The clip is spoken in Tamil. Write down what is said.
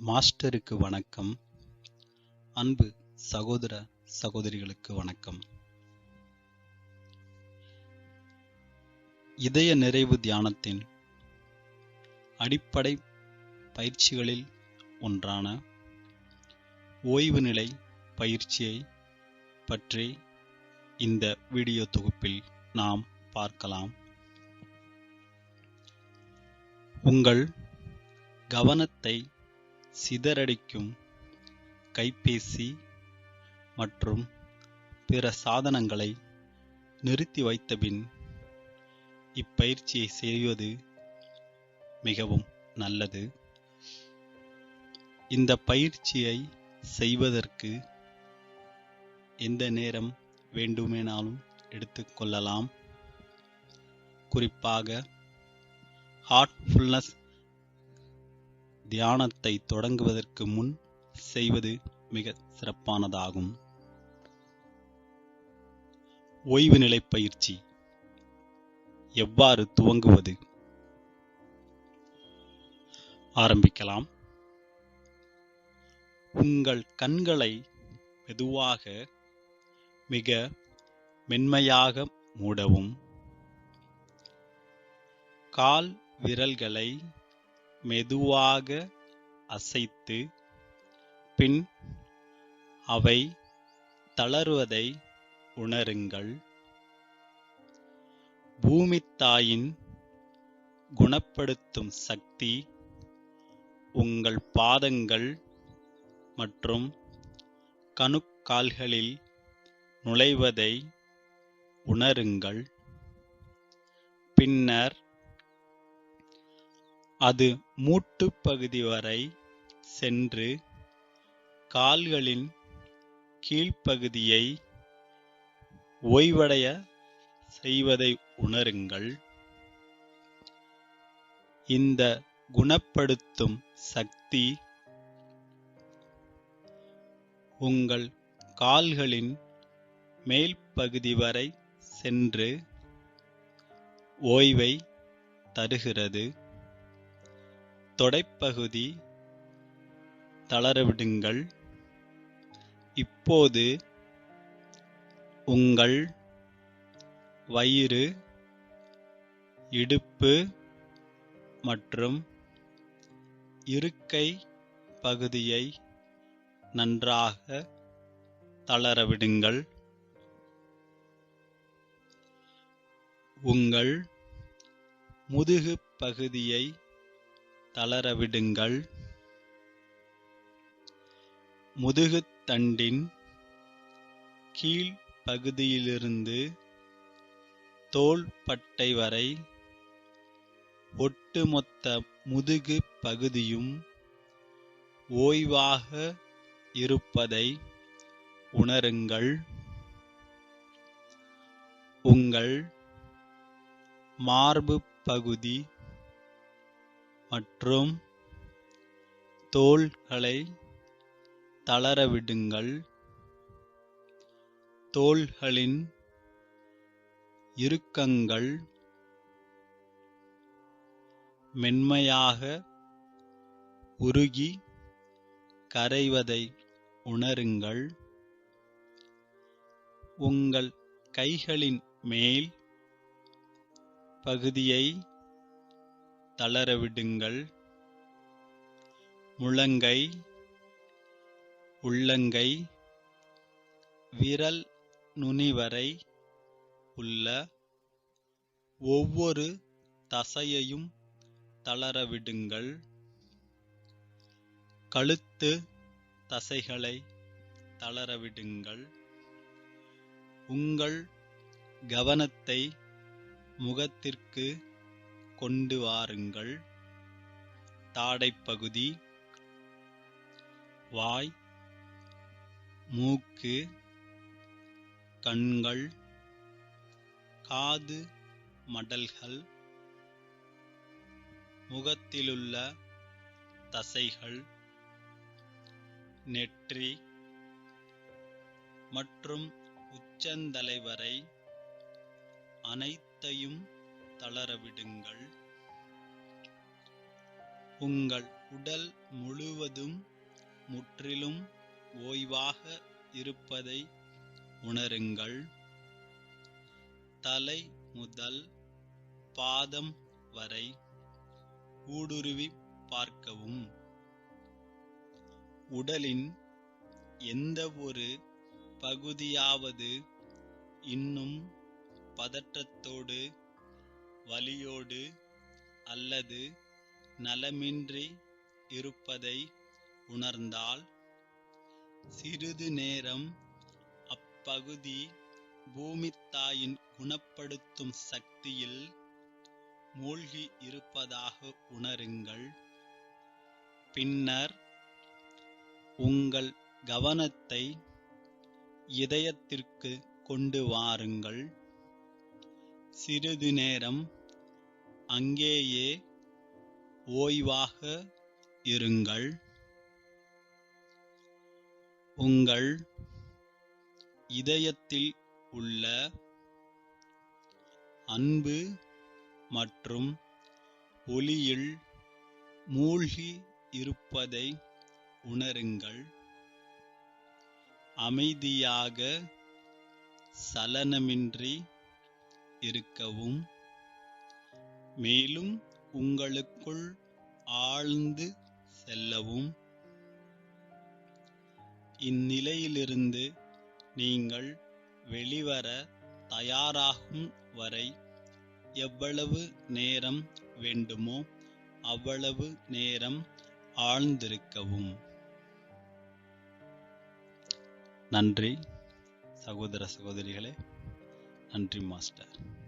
மாஸ்டருக்கு வணக்கம். அன்பு சகோதர சகோதரிகளுக்கு வணக்கம். இதய நிறைவு தியானத்தின் அடிப்படை பயிற்சிகளில் ஒன்றான ஓய்வு நிலை பயிற்சியை பற்றி இந்த வீடியோ தொகுப்பில் நாம் பார்க்கலாம். உங்கள் கவனத்தை சிதறடிக்கும் கைபேசி மற்றும் பிற சாதனங்களை நிறுத்தி வைத்தபின் இப்பயிற்சியை செய்வது மிகவும் நல்லது. இந்த பயிற்சியை செய்வதற்கு எந்த நேரம் வேண்டுமானாலும் எடுத்துக்கொள்ளலாம். குறிப்பாக ஹார்ட்ஃபுல்னஸ் தியானத்தை தொடங்குவதற்கு முன் செய்வது மிக சிறப்பானதாகும். ஓய்வு நிலை பயிற்சி எவ்வாறு துவங்குவது? ஆரம்பிக்கலாம். உங்கள் கண்களை மெதுவாக மிக மென்மையாக மூடவும். கால் விரல்களை மெதுவாக அசைத்து பின் அவை தளர்வதை உணருங்கள். பூமித்தாயின் குணப்படுத்தும் சக்தி உங்கள் பாதங்கள் மற்றும் கணுக்கால்களில் நுழைவதை உணருங்கள். பின்னர் அது மூட்டு பகுதி வரை சென்று கால்களின் கீழ்ப்பகுதியை ஓய்வடைய செய்வதை உணருங்கள். இந்த குணப்படுத்தும் சக்தி உங்கள் கால்களின் மேல் பகுதி வரை சென்று ஓய்வை தருகிறது. தொடைப்பகுதி தளரவிடுங்கள். இப்போது உங்கள் வயிறு, இடுப்பு மற்றும் இருக்கை பகுதியை நன்றாக தளரவிடுங்கள். உங்கள் முதுகு பகுதியை தளரவிடுங்கள். முதுகுத் தண்டின் கீழ் பகுதியிலிருந்து தோள்பட்டை வரை ஒட்டுமொத்த முதுகு பகுதியும் ஓய்வாக இருப்பதை உணருங்கள். உங்கள் மார்பு பகுதி மற்றும் தோள்களை தளரவிடுங்கள். தோள்களின் இறுக்கங்கள் மென்மையாக உருகி கரைவதை உணருங்கள். உங்கள் கைகளின் மேல் பகுதியை தளரவிடுங்கள். முழங்கை, உள்ளங்கை, விரல் நுனி வரை உள்ள ஒவ்வொரு தசையையும் தளரவிடுங்கள். கழுத்து தசைகளை தளரவிடுங்கள். உங்கள் கவனத்தை முகத்திற்கு கொண்டு வாருங்கள். தாடைப்பகுதி, வாய், மூக்கு, கண்கள், காது மடல்கள், முகத்திலுள்ள தசைகள், நெற்றி மற்றும் உச்சந்தலை வரை அனைத்தையும் தளரவிடுங்கள். உங்கள் உடல் முழுவதும் முற்றிலும் ஓய்வாக இருப்பதை உணருங்கள். தலை முதல் பாதம் வரை ஊடுருவி பார்க்கவும். உடலின் எந்த ஒரு பகுதியாவது இன்னும் பதற்றத்தோடு, வலியோடு அல்லது நலமின்றி இருப்பதை உணர்ந்தால், சிறிது நேரம் அப்பகுதி பூமித்தாயின் குணப்படுத்தும் சக்தியில் மூழ்கி இருப்பதாக உணருங்கள். பின்னர் உங்கள் கவனத்தை இதயத்திற்கு கொண்டு வாருங்கள். சிறிது நேரம் அங்கேயே ஓய்வாக இருங்கள். உங்கள் இதயத்தில் உள்ள அன்பு மற்றும் ஒளியில் மூழ்கி இருப்பதை உணருங்கள். அமைதியாக சலனமின்றி இருக்கவும். மேலும் உங்களுக்குள் ஆழ்ந்து செல்லவும். இந்நிலையிலிருந்து நீங்கள் வெளிவர தயாராகும் வரை எவ்வளவு நேரம் வேண்டுமோ அவ்வளவு நேரம் ஆழ்ந்திருக்கவும். நன்றி சகோதர சகோதரிகளே. நன்றி மாஸ்டர்.